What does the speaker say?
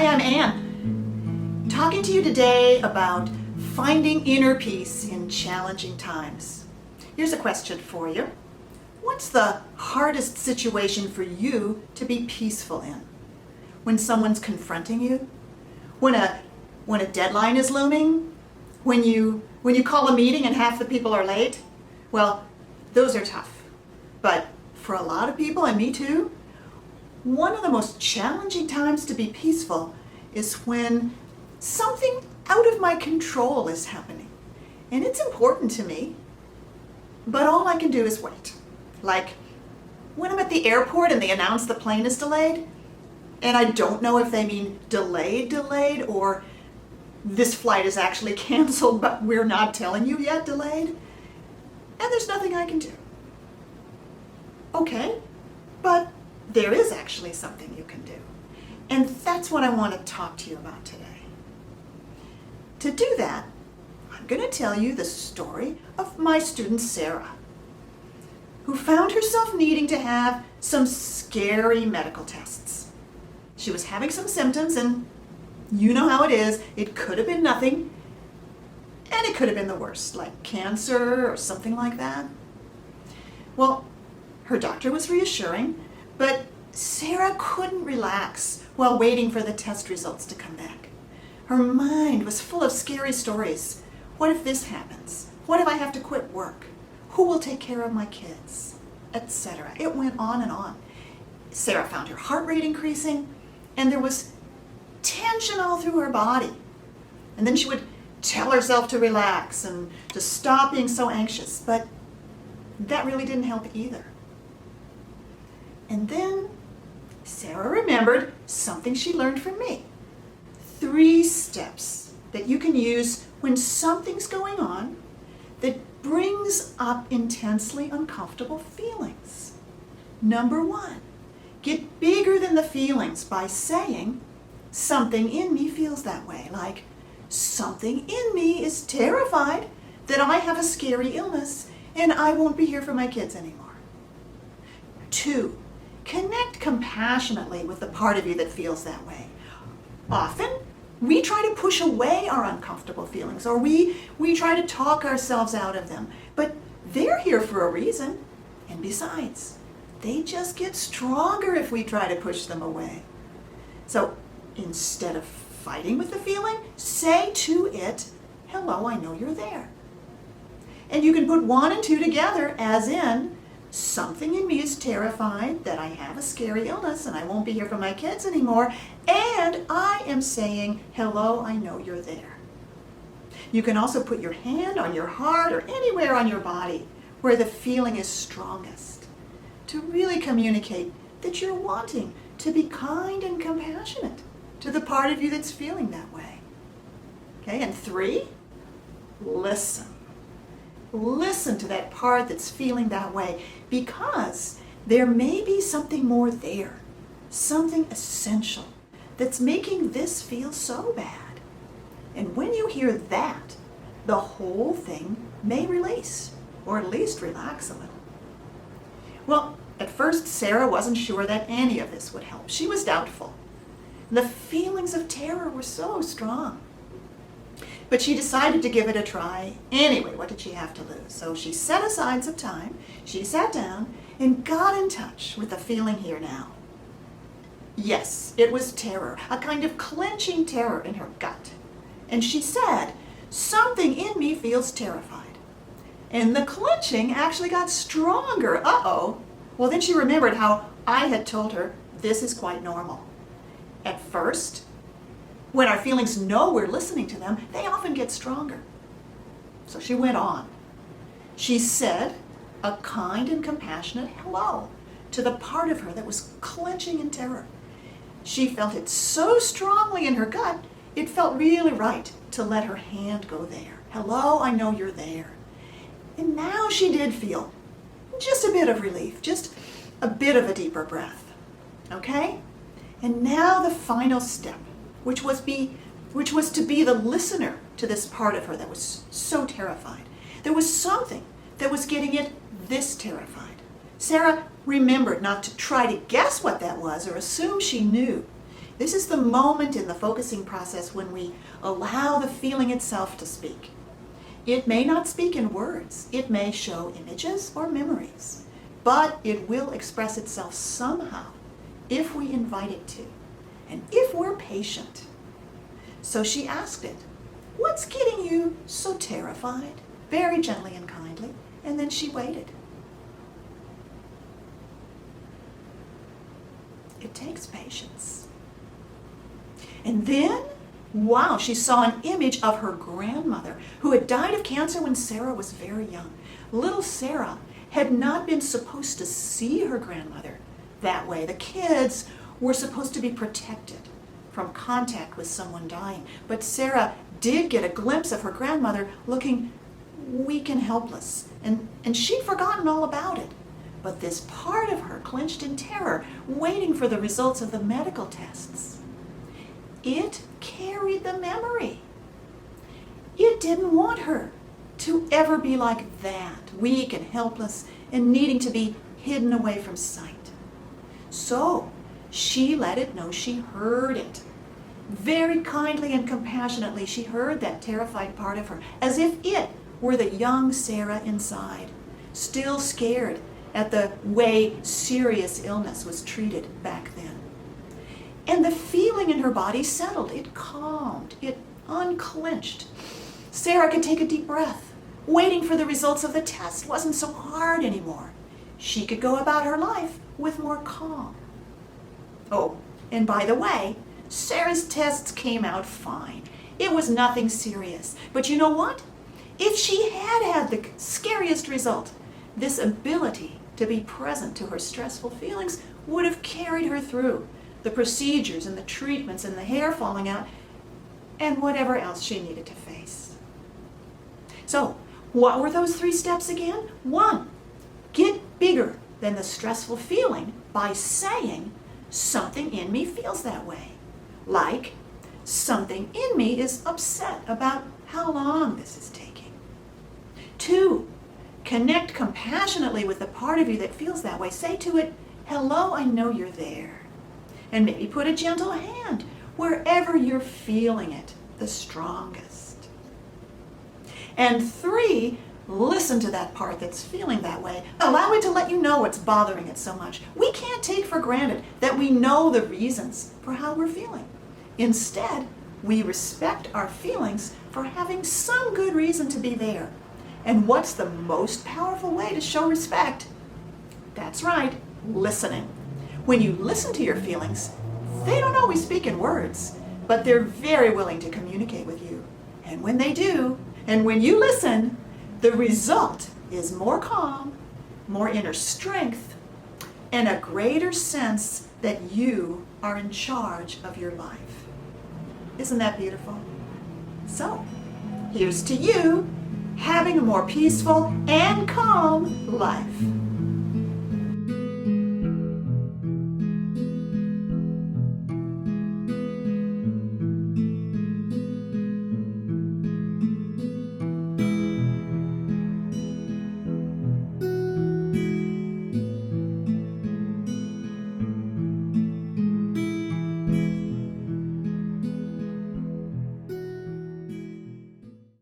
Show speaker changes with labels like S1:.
S1: Hi, I'm Anne, talking to you today about finding inner peace in challenging times. Here's a question for you. What's the hardest situation for you to be peaceful in? When someone's confronting you? When a deadline is looming? When you call a meeting and half the people are late? Well, those are tough. But for a lot of people, and me too, one of the most challenging times to be peaceful is when something out of my control is happening. And it's important to me, but all I can do is wait. Like when I'm at the airport and they announce the plane is delayed, and I don't know if they mean delayed, or this flight is actually canceled, but we're not telling you yet delayed, and there's nothing I can do. Okay, but there is actually something you can do. And that's what I want to talk to you about today. To do that, I'm going to tell you the story of my student Sarah, who found herself needing to have some scary medical tests. She was having some symptoms, and you know how it is. It could have been nothing, and it could have been the worst, like cancer or something like that. Well, her doctor was reassuring, but Sarah couldn't relax while waiting for the test results to come back. Her mind was full of scary stories. What if this happens? What if I have to quit work? Who will take care of my kids? Etc. It went on and on. Sarah found her heart rate increasing, and there was tension all through her body. And then she would tell herself to relax and to stop being so anxious, but that really didn't help either. And then Sarah remembered something she learned from me. 3 steps that you can use when something's going on that brings up intensely uncomfortable feelings. Number 1, get bigger than the feelings by saying, something in me feels that way. Like, something in me is terrified that I have a scary illness and I won't be here for my kids anymore. 2, connect compassionately with the part of you that feels that way. Often, we try to push away our uncomfortable feelings, or we try to talk ourselves out of them. But they're here for a reason. And besides, they just get stronger if we try to push them away. So instead of fighting with the feeling, say to it, hello, I know you're there. And you can put 1 and 2 together, as in, something in me is terrified that I have a scary illness and I won't be here for my kids anymore, and I am saying, hello, I know you're there. You can also put your hand on your heart or anywhere on your body where the feeling is strongest to really communicate that you're wanting to be kind and compassionate to the part of you that's feeling that way. Okay, and 3, listen. Listen to that part that's feeling that way, because there may be something more there, something essential that's making this feel so bad. And when you hear that, the whole thing may release, or at least relax a little. Well, at first Sarah wasn't sure that any of this would help. She was doubtful. The feelings of terror were so strong. But she decided to give it a try. Anyway, what did she have to lose? So she set aside some time, she sat down, and got in touch with the feeling here now. Yes, it was terror, a kind of clenching terror in her gut. And she said, something in me feels terrified. And the clenching actually got stronger. Uh-oh. Well, then she remembered how I had told her this is quite normal. At first, when our feelings know we're listening to them, they often get stronger. So she went on. She said a kind and compassionate hello to the part of her that was clenching in terror. She felt it so strongly in her gut, it felt really right to let her hand go there. Hello, I know you're there. And now she did feel just a bit of relief, just a bit of a deeper breath. Okay? And now the final step, which was to be the listener to this part of her that was so terrified. There was something that was getting it this terrified. Sarah remembered not to try to guess what that was or assume she knew. This is the moment in the focusing process when we allow the feeling itself to speak. It may not speak in words. It may show images or memories, but it will express itself somehow if we invite it to, and if we're patient. So she asked it, "What's getting you so terrified?" Very gently and kindly, and then she waited. It takes patience. And then, wow, she saw an image of her grandmother who had died of cancer when Sarah was very young. Little Sarah had not been supposed to see her grandmother that way. The kids were supposed to be protected from contact with someone dying. But Sarah did get a glimpse of her grandmother looking weak and helpless, and she'd forgotten all about it. But this part of her clenched in terror, waiting for the results of the medical tests. It carried the memory. It didn't want her to ever be like that, weak and helpless and needing to be hidden away from sight. So she let it know she heard it. Very kindly and compassionately, she heard that terrified part of her, as if it were the young Sarah inside, still scared at the way serious illness was treated back then. And the feeling in her body settled. It calmed. It unclenched. Sarah could take a deep breath. Waiting for the results of the test wasn't so hard anymore. She could go about her life with more calm. Oh, and by the way, Sarah's tests came out fine. It was nothing serious. But you know what? If she had had the scariest result, this ability to be present to her stressful feelings would have carried her through the procedures and the treatments and the hair falling out and whatever else she needed to face. So, what were those 3 steps again? 1, get bigger than the stressful feeling by saying, "Something in me feels that way." Like, "Something in me is upset about how long this is taking." 2, connect compassionately with the part of you that feels that way. Say to it, "Hello, I know you're there." And maybe put a gentle hand wherever you're feeling it the strongest. And 3, listen to that part that's feeling that way. Allow it to let you know what's bothering it so much. We can't take for granted that we know the reasons for how we're feeling. Instead, we respect our feelings for having some good reason to be there. And what's the most powerful way to show respect? That's right, listening. When you listen to your feelings, they don't always speak in words, but they're very willing to communicate with you. And when they do, and when you listen, the result is more calm, more inner strength, and a greater sense that you are in charge of your life. Isn't that beautiful? So, here's to you having a more peaceful and calm life.